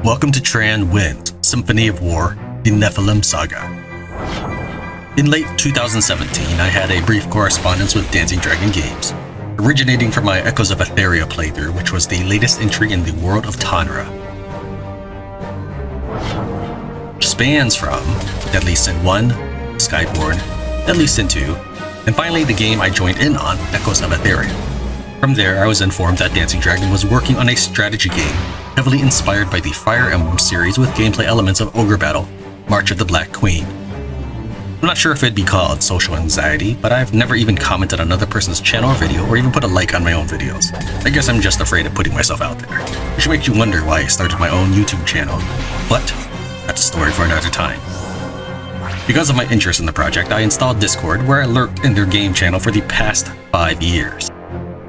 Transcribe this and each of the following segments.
Welcome to Tran Wins, Symphony of War, the Nephilim Saga. In late 2017, I had a brief correspondence with Dancing Dragon Games, originating from my Echoes of Etheria playthrough, which was the latest entry in the world of Tran. Which spans from Deadly Sin 1, Skyborn, Deadly Sin 2, and finally the game I joined in on, Echoes of Etheria. From there, I was informed that Dancing Dragon was working on a strategy game, heavily inspired by the Fire Emblem series with gameplay elements of Ogre Battle, March of the Black Queen. I'm not sure if it'd be called social anxiety, but I've never even commented on another person's channel or video or even put a like on my own videos. I guess I'm just afraid of putting myself out there, which makes you wonder why I started my own YouTube channel. But that's a story for another time. Because of my interest in the project, I installed Discord, where I lurked in their game channel for the past 5 years.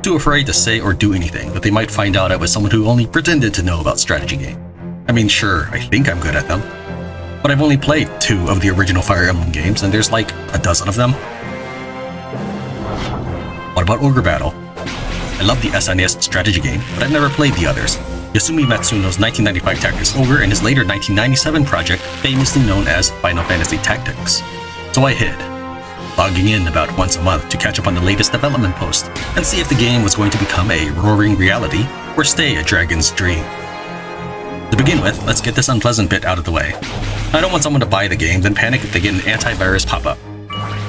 Too afraid to say or do anything that they might find out I was someone who only pretended to know about strategy game. I mean, sure, I think I'm good at them, but I've only played 2 of the original Fire Emblem games, and there's like a dozen of them. What about Ogre Battle? I love the SNES strategy game, but I've never played the others. Yasumi Matsuno's 1995 Tactics Ogre and his later 1997 project, famously known as Final Fantasy Tactics. So I hid, logging in about once a month to catch up on the latest development post and see if the game was going to become a roaring reality or stay a dragon's dream. To begin with, let's get this unpleasant bit out of the way. I don't want someone to buy the game, then panic if they get an antivirus pop-up.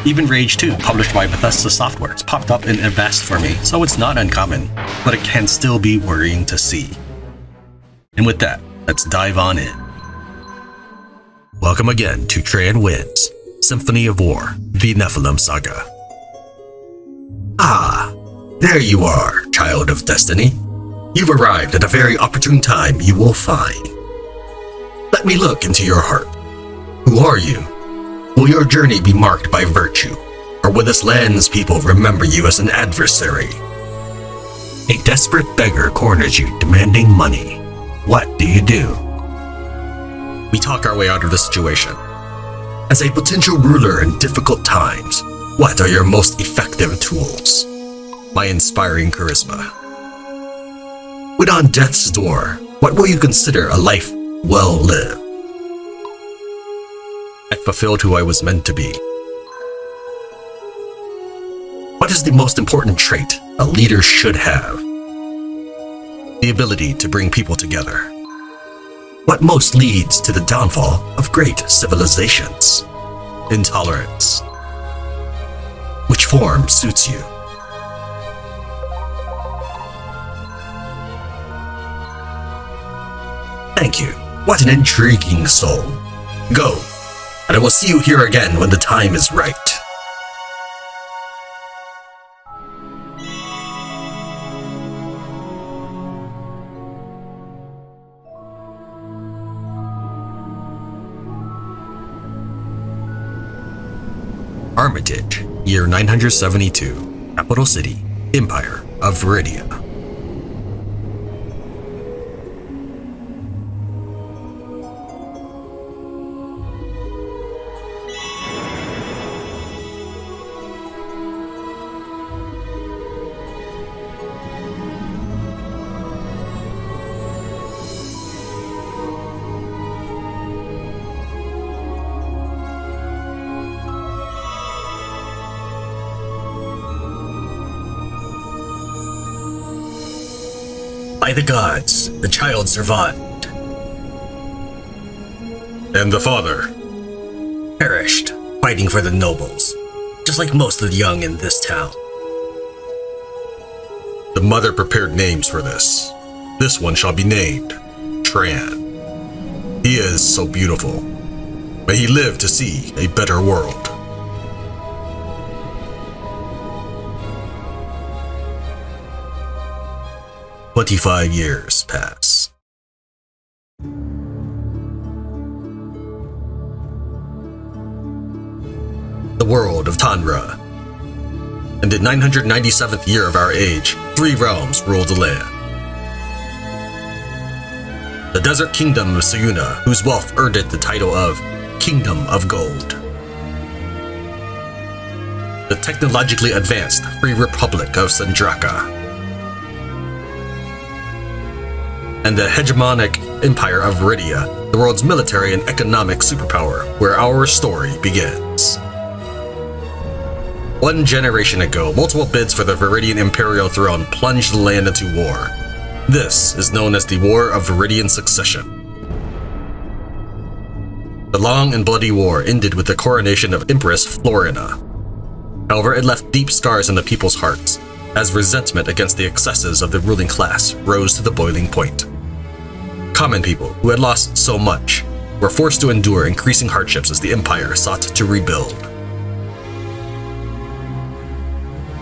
Even Rage 2, published by Bethesda Software, popped up in Avast for me, so it's not uncommon, but it can still be worrying to see. And with that, let's dive on in. Welcome again to Tran Wins, Symphony of War, the Nephilim Saga. Ah, there you are, child of destiny. You've arrived at a very opportune time, you will find. Let me look into your heart. Who are you? Will your journey be marked by virtue, or will this land's people remember you as an adversary? A desperate beggar corners you, demanding money. What do you do? We talk our way out of the situation. As a potential ruler in difficult times, what are your most effective tools? My inspiring charisma. When on death's door, what will you consider a life well lived? I fulfilled who I was meant to be. What is the most important trait a leader should have? The ability to bring people together. What most leads to the downfall of great civilizations? Intolerance. Which form suits you? Thank you. What an intriguing soul. Go, and I will see you here again when the time is right. Armitage, year 972, capital city, Empire of Viridia. By the gods, the child survived. And the father? Perished, fighting for the nobles, just like most of the young in this town. The mother prepared names for this. This one shall be named Tran. He is so beautiful. May he live to see a better world. "25 years pass. The world of Tanra. In the 997th year of our age, 3 realms rule the land. The Desert Kingdom of Sayuna, whose wealth earned it the title of Kingdom of Gold. The technologically advanced Free Republic of Sandraka. And the hegemonic Empire of Viridia, the world's military and economic superpower, where our story begins. 1 generation ago, multiple bids for the Viridian Imperial throne plunged the land into war. This is known as the War of Viridian Succession. The long and bloody war ended with the coronation of Empress Florina. However, it left deep scars in the people's hearts, as resentment against the excesses of the ruling class rose to the boiling point. Common people, who had lost so much, were forced to endure increasing hardships as the empire sought to rebuild.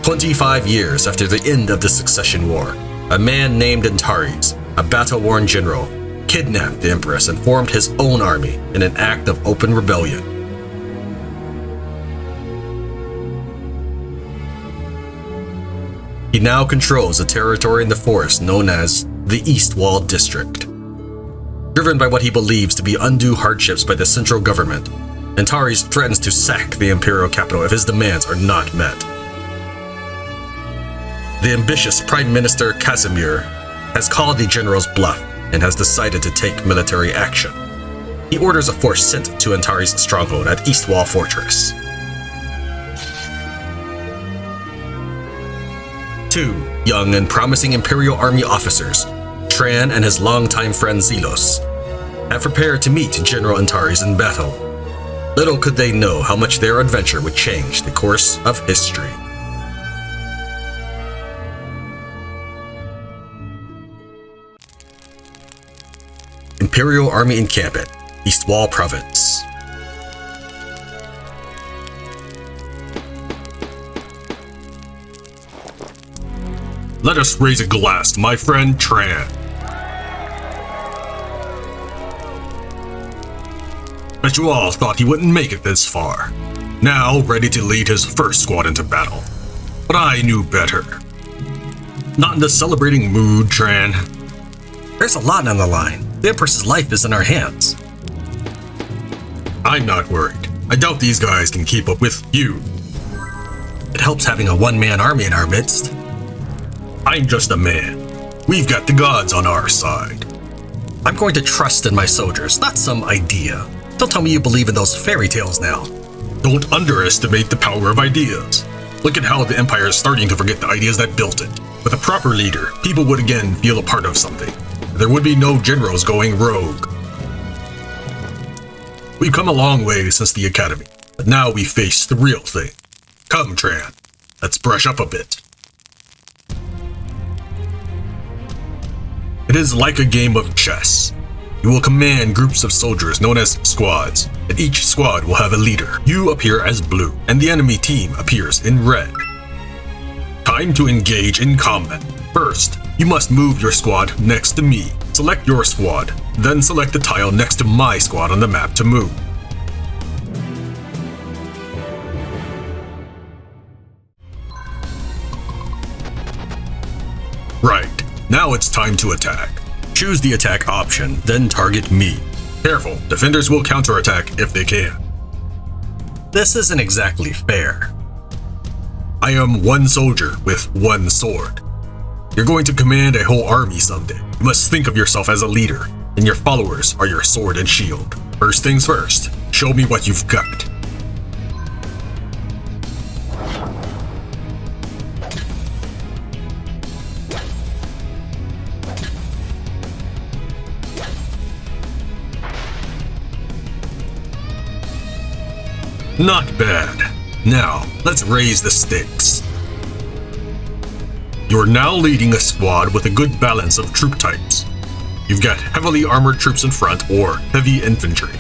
25 years after the end of the Succession War, a man named Antares, a battle-worn general, kidnapped the Empress and formed his own army in an act of open rebellion. He now controls a territory in the forest known as the Eastwall District. Driven by what he believes to be undue hardships by the central government, Antares threatens to sack the imperial capital if his demands are not met. The ambitious Prime Minister Casimir has called the general's bluff and has decided to take military action. He orders a force sent to Antares' stronghold at Eastwall Fortress. 2 young and promising Imperial Army officers, Tran and his longtime friend Zelos, have prepared to meet General Antares in battle. Little could they know how much their adventure would change the course of history. Imperial Army encampment, Eastwall Province. Let us raise a glass to my friend Tran. Bet you all thought he wouldn't make it this far. Now ready to lead his first squad into battle. But I knew better. Not in the celebrating mood, Tran. There's a lot on the line. The Empress's life is in our hands. I'm not worried. I doubt these guys can keep up with you. It helps having a one-man army in our midst. I'm just a man. We've got the gods on our side. I'm going to trust in my soldiers, not some idea. Don't tell me you believe in those fairy tales now. Don't underestimate the power of ideas. Look at how the Empire is starting to forget the ideas that built it. With a proper leader, people would again feel a part of something. There would be no generals going rogue. We've come a long way since the Academy, but now we face the real thing. Come, Tran. Let's brush up a bit. It is like a game of chess. You will command groups of soldiers known as squads, and each squad will have a leader. You appear as blue, and the enemy team appears in red. Time to engage in combat. First, you must move your squad next to me. Select your squad, then select the tile next to my squad on the map to move. Right, now it's time to attack. Choose the attack option, then target me. Careful, defenders will counterattack if they can. This isn't exactly fair. I am one soldier with one sword. You're going to command a whole army someday. You must think of yourself as a leader, and your followers are your sword and shield. First things first, show me what you've got. Not bad. Now, let's raise the stakes. You're now leading a squad with a good balance of troop types. You've got heavily armored troops in front or heavy infantry.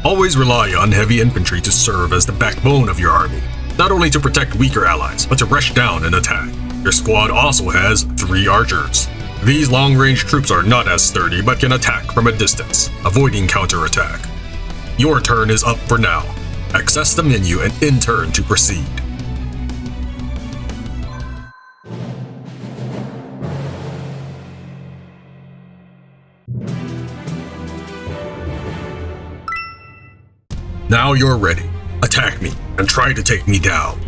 Always rely on heavy infantry to serve as the backbone of your army, not only to protect weaker allies, but to rush down and attack. Your squad also has 3 archers. These long-range troops are not as sturdy but can attack from a distance, avoiding counterattack. Your turn is up for now. Access the menu and in turn to proceed. Now you're ready. Attack me and try to take me down.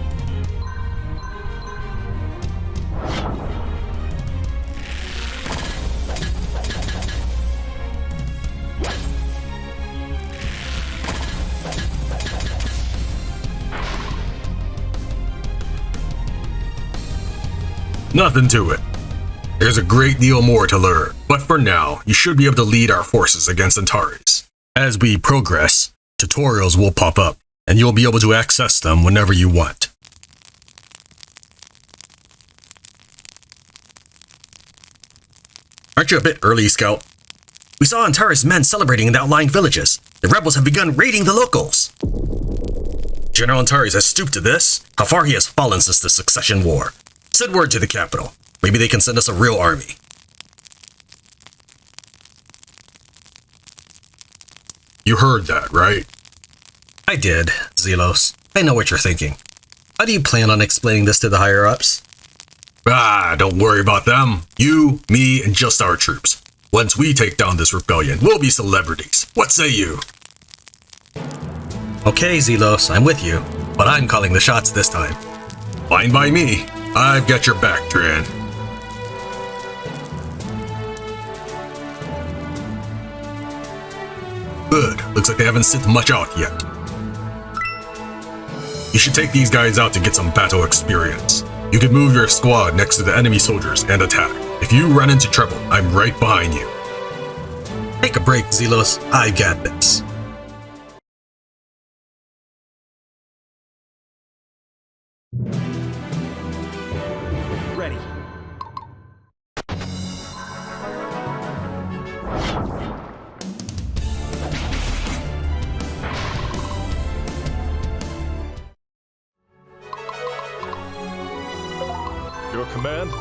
nothing to it. There's a great deal more to learn, but for now, you should be able to lead our forces against Antares. As we progress, tutorials will pop up, and you'll be able to access them whenever you want. Aren't you a bit early, Scout? We saw Antares men celebrating in the outlying villages. The rebels have begun raiding the locals. General Antares has stooped to this. How far he has fallen since the succession war. Send word to the capital. Maybe they can send us a real army. You heard that, right? I did, Zelos. I know what you're thinking. How do you plan on explaining this to the higher-ups? Don't worry about them. You, me, and just our troops. Once we take down this rebellion, we'll be celebrities. What say you? Okay, Zelos, I'm with you. But I'm calling the shots this time. Fine by me. I've got your back, Tran. Good. Looks like they haven't sent much out yet. You should take these guys out to get some battle experience. You can move your squad next to the enemy soldiers and attack. If you run into trouble, I'm right behind you. Take a break, Zelos. I got this. Ready. Your command?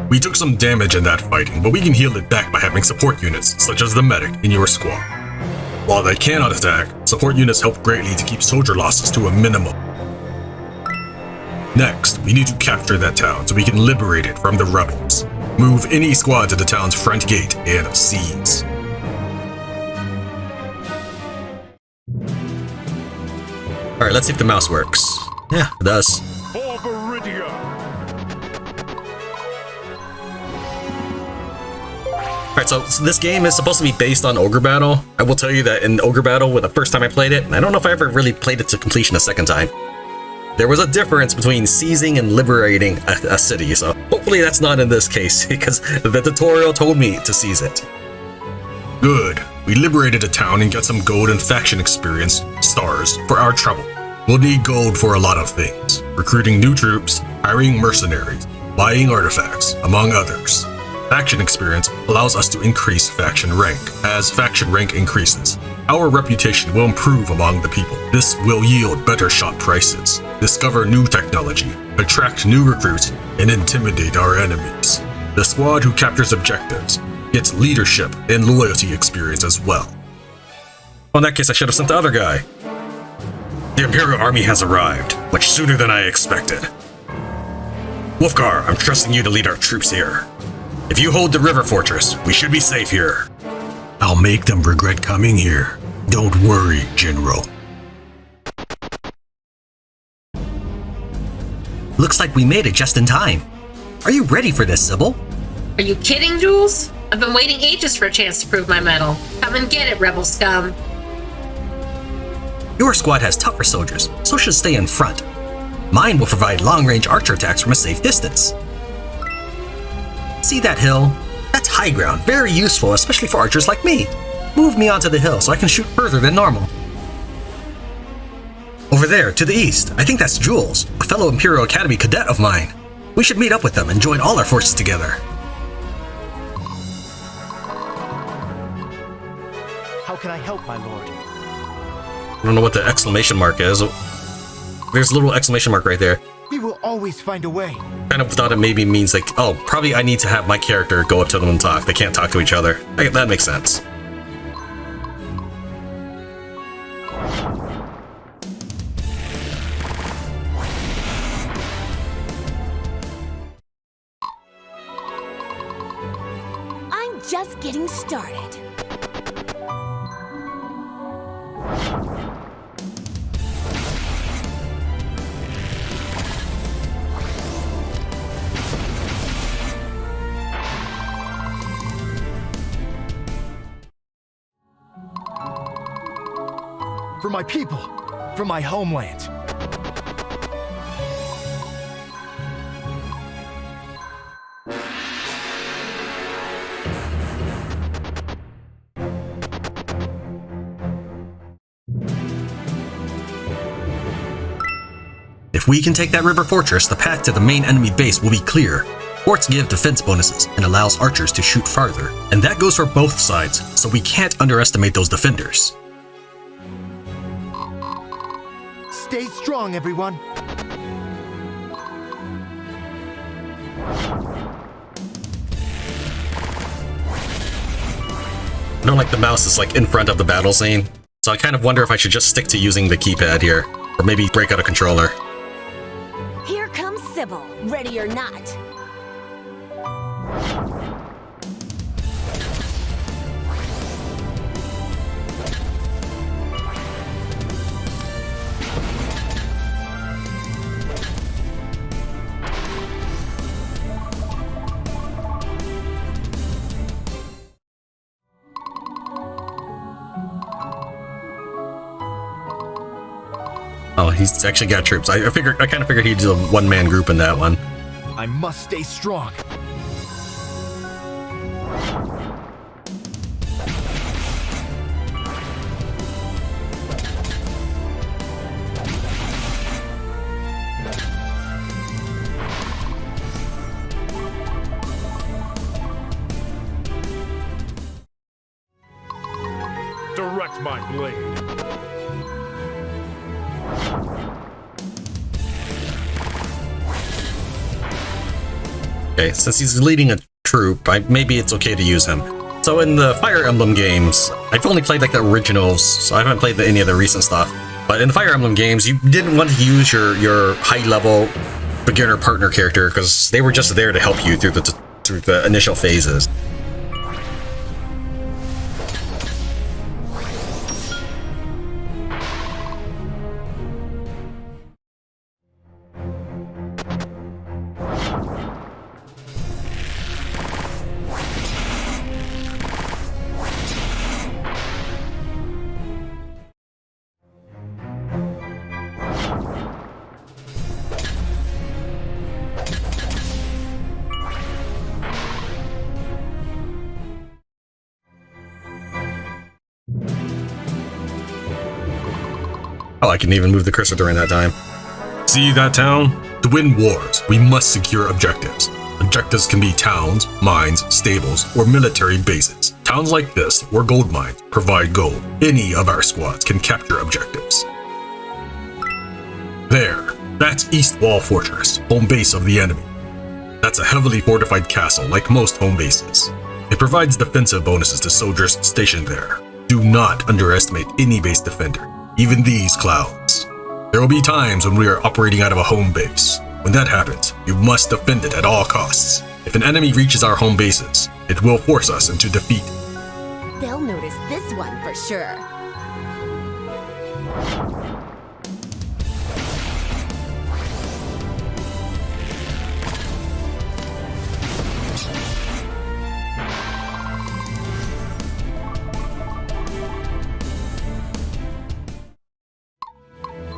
We took some damage in that fighting, but we can heal it back by having support units, such as the medic, in your squad. While they cannot attack, support units help greatly to keep soldier losses to a minimum. Next, we need to capture that town so we can liberate it from the rebels. Move any squad to the town's front gate and seize. Alright, let's see if the mouse works. Yeah, it does. For Viridia! Alright, so this game is supposed to be based on Ogre Battle. I will tell you that in Ogre Battle, the first time I played it, and I don't know if I ever really played it to completion a second time, there was a difference between seizing and liberating a city, so hopefully that's not in this case, because the tutorial told me to seize it. Good. We liberated a town and got some gold and faction experience, stars, for our trouble. We'll need gold for a lot of things. Recruiting new troops, hiring mercenaries, buying artifacts, among others. Faction experience allows us to increase faction rank. As faction rank increases, our reputation will improve among the people. This will yield better shot prices, discover new technology, attract new recruits, and intimidate our enemies. The squad who captures objectives gets leadership and loyalty experience as well. Well, in that case, I should have sent the other guy. The Imperial Army has arrived, much sooner than I expected. Wolfgar, I'm trusting you to lead our troops here. If you hold the river fortress, we should be safe here. I'll make them regret coming here. Don't worry, General. Looks like we made it just in time. Are you ready for this, Sybil? Are you kidding, Jules? I've been waiting ages for a chance to prove my mettle. Come and get it, rebel scum. Your squad has tougher soldiers, so should stay in front. Mine will provide long-range archer attacks from a safe distance. See that hill? That's high ground, very useful, especially for archers like me. Move me onto the hill so I can shoot further than normal. Over there, to the east, I think that's Jules, a fellow Imperial Academy cadet of mine. We should meet up with them and join all our forces together. How can I help, my lord? I don't know what the exclamation mark is. There's a little exclamation mark right there. We will always find a way. Kind of thought it maybe means like, oh, probably I need to have my character go up to them and talk. They can't talk to each other. That makes sense. I'm just getting started. my people, for my homeland. If we can take that river fortress, the path to the main enemy base will be clear. Forts give defense bonuses and allows archers to shoot farther, and that goes for both sides, so we can't underestimate those defenders. Stay strong, everyone. I don't like the mouse is like in front of the battle scene, so I kind of wonder if I should just stick to using the keypad here, or maybe break out a controller. Here comes Sybil, ready or not. Oh, he's actually got troops. I kind of figured he'd do a one-man group in that one. I must stay strong. Direct my blade. Okay, since he's leading a troop, maybe it's okay to use him. So in the Fire Emblem games, I've only played like the originals, so I haven't played any of the recent stuff. But in the Fire Emblem games, you didn't want to use your high-level beginner partner character because they were just there to help you through the initial phases. Oh, I can even move the cursor during that time. See that town? To win wars, we must secure objectives. Objectives can be towns, mines, stables, or military bases. Towns like this, or gold mines, provide gold. Any of our squads can capture objectives. There, that's Eastwall Fortress, home base of the enemy. That's a heavily fortified castle like most home bases. It provides defensive bonuses to soldiers stationed there. Do not underestimate any base defender, even these clowns. There will be times when we are operating out of a home base. When that happens, you must defend it at all costs. If an enemy reaches our home bases, it will force us into defeat. They'll notice this one for sure.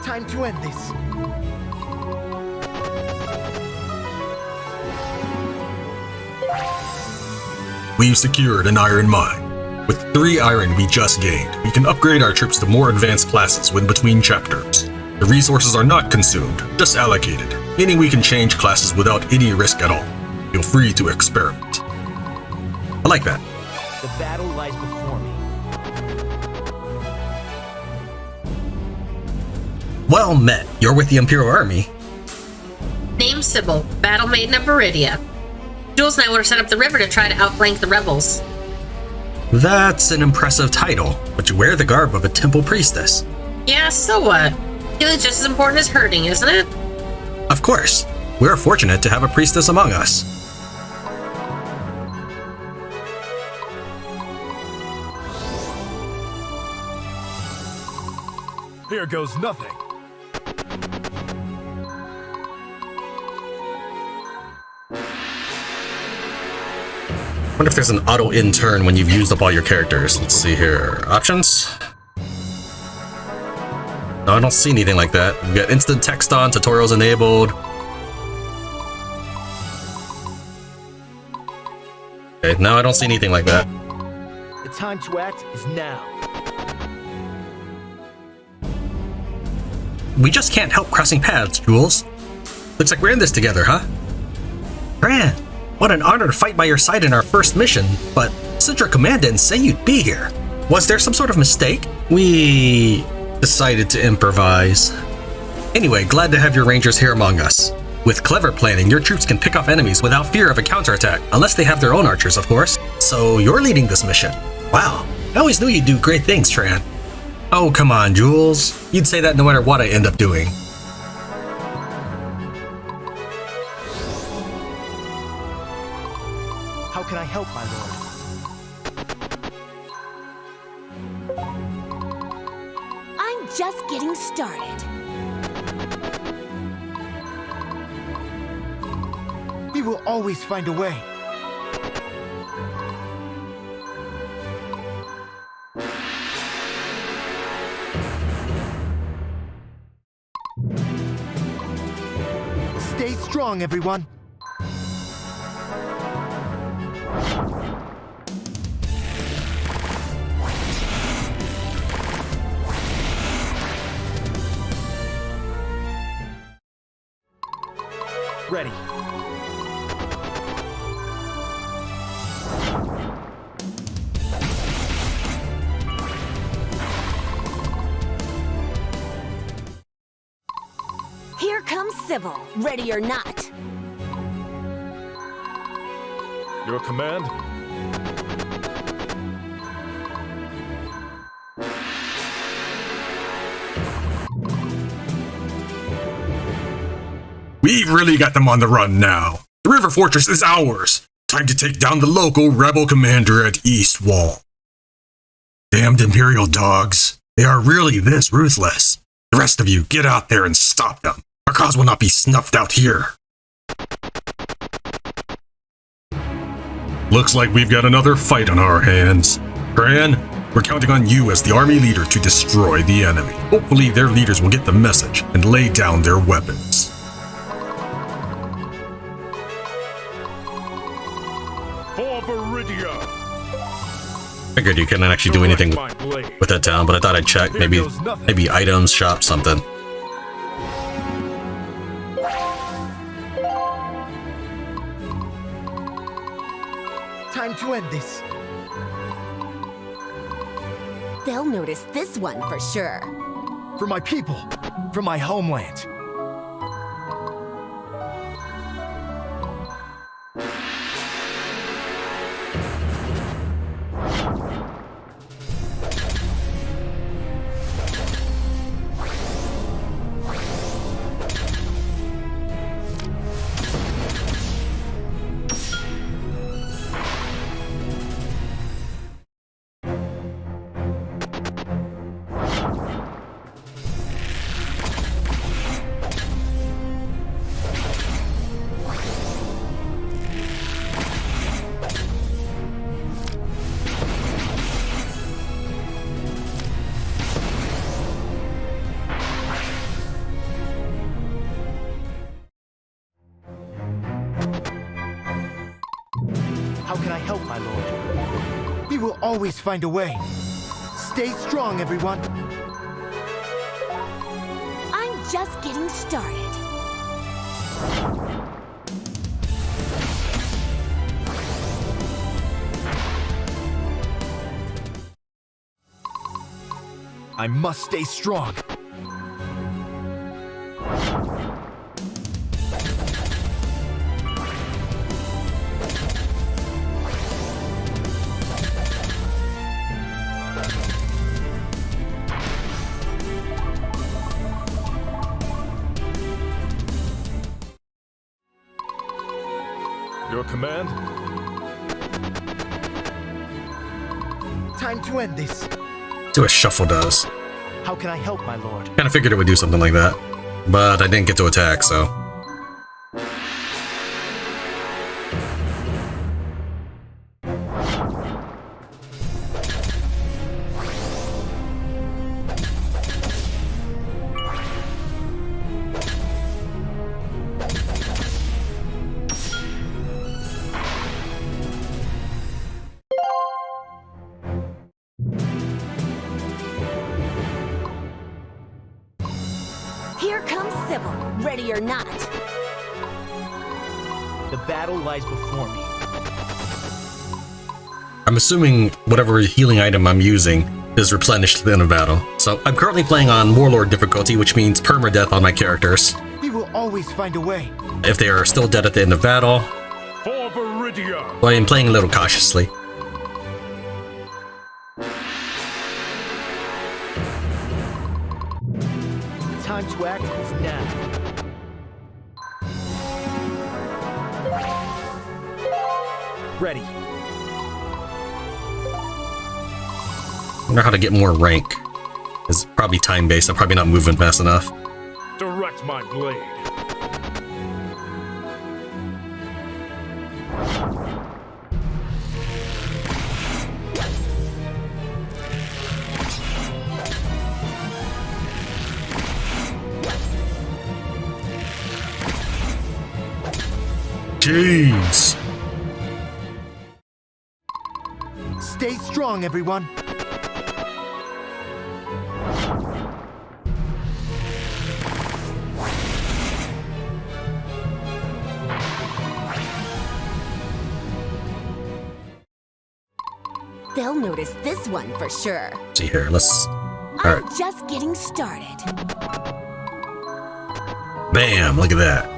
Time to end this. We've secured an iron mine. With 3 iron we just gained, we can upgrade our troops to more advanced classes when between chapters. The resources are not consumed, just allocated, meaning we can change classes without any risk at all. Feel free to experiment. I like that. The battle lies before me. Well met. You're with the Imperial Army. Name's Sybil, Battle Maiden of Viridia. Jules and I want to set up the river to try to outflank the rebels. That's an impressive title, but you wear the garb of a temple priestess. Yeah, so what? Healing's just as important as hurting, isn't it? Of course. We're fortunate to have a priestess among us. Here goes nothing. I wonder if there's an auto in turn when you've used up all your characters. Let's see here. Options. I don't see anything like that. We got instant text on, tutorials enabled. Okay, no, I don't see anything like that. The time to act is now. We just can't help crossing paths, Jules. Looks like we're in this together, huh? Tran, what an honor to fight by your side in our first mission, but since your command didn't say you'd be here, was there some sort of mistake? We decided to improvise. Anyway, glad to have your rangers here among us. With clever planning, your troops can pick off enemies without fear of a counterattack, unless they have their own archers, of course. So you're leading this mission. Wow, I always knew you'd do great things, Tran. Oh, come on, Jules. You'd say that no matter what I end up doing. How can I help, my lord? I'm just getting started. We will always find a way. Stay strong, everyone. Ready. Here comes Sybil, ready or not. Your command? We've really got them on the run now. The river fortress is ours. Time to take down the local rebel commander at Eastwall. Damned Imperial dogs. They are really this ruthless. The rest of you, get out there and stop them. Our cause will not be snuffed out here. Looks like we've got another fight on our hands. Tran, we're counting on you as the army leader to destroy the enemy. Hopefully their leaders will get the message and lay down their weapons. For Viridia. Figured you couldn't actually do anything with that town, but I thought I'd check. Maybe items, shop, something. Time to end this. They'll notice this one for sure. For my people. For my homeland. How can I help, my lord? We will always find a way. Stay strong, everyone. I'm just getting started. I must stay strong. Your command? Time to end this. See what shuffle does. How can I help, my lord? Kind of figured it would do something like that, but I didn't get to attack, so. ready or not. The battle lies before me. I'm assuming whatever healing item I'm using is replenished in a battle. So I'm currently playing on Warlord difficulty, which means permadeath on my characters. We will always find a way. If they are still dead at the end of battle, For Viridia! well, I am playing a little cautiously. Time to act is now. Ready. I wonder how to get more rank. It's probably time-based. I'm probably not moving fast enough. Direct my blade. Jeez. Stay strong, everyone. They'll notice this one for sure. See here, let's... I'm Alright. just getting started. Bam, look at that.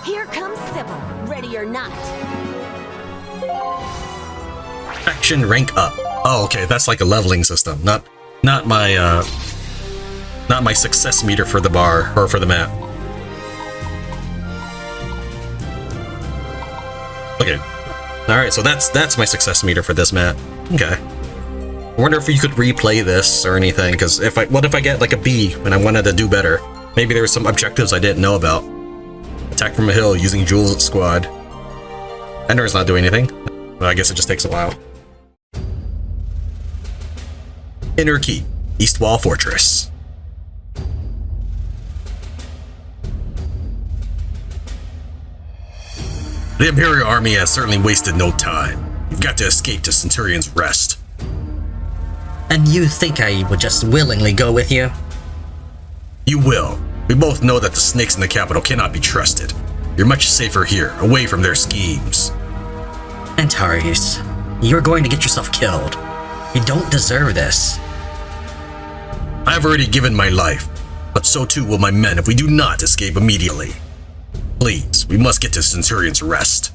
Here comes Sybil, ready or not. Faction rank up. Oh, okay, that's like a leveling system, not my success meter for the bar or for the map. Okay. All right, so that's my success meter for this map. Okay. I wonder if you could replay this or anything, because what if I get like a B and I wanted to do better? Maybe there were some objectives I didn't know about. Attack from a hill using Jules' squad. Ender's not doing anything. Well, I guess it just takes a while. Inner Keep, Eastwall Fortress. The Imperial Army has certainly wasted no time. You've got to escape to Centurion's Rest. And you think I would just willingly go with you? You will. We both know that the snakes in the capital cannot be trusted. You're much safer here, away from their schemes. Antares, you're going to get yourself killed. You don't deserve this. I have already given my life, but so too will my men if we do not escape immediately. Please, we must get to Centurion's Rest.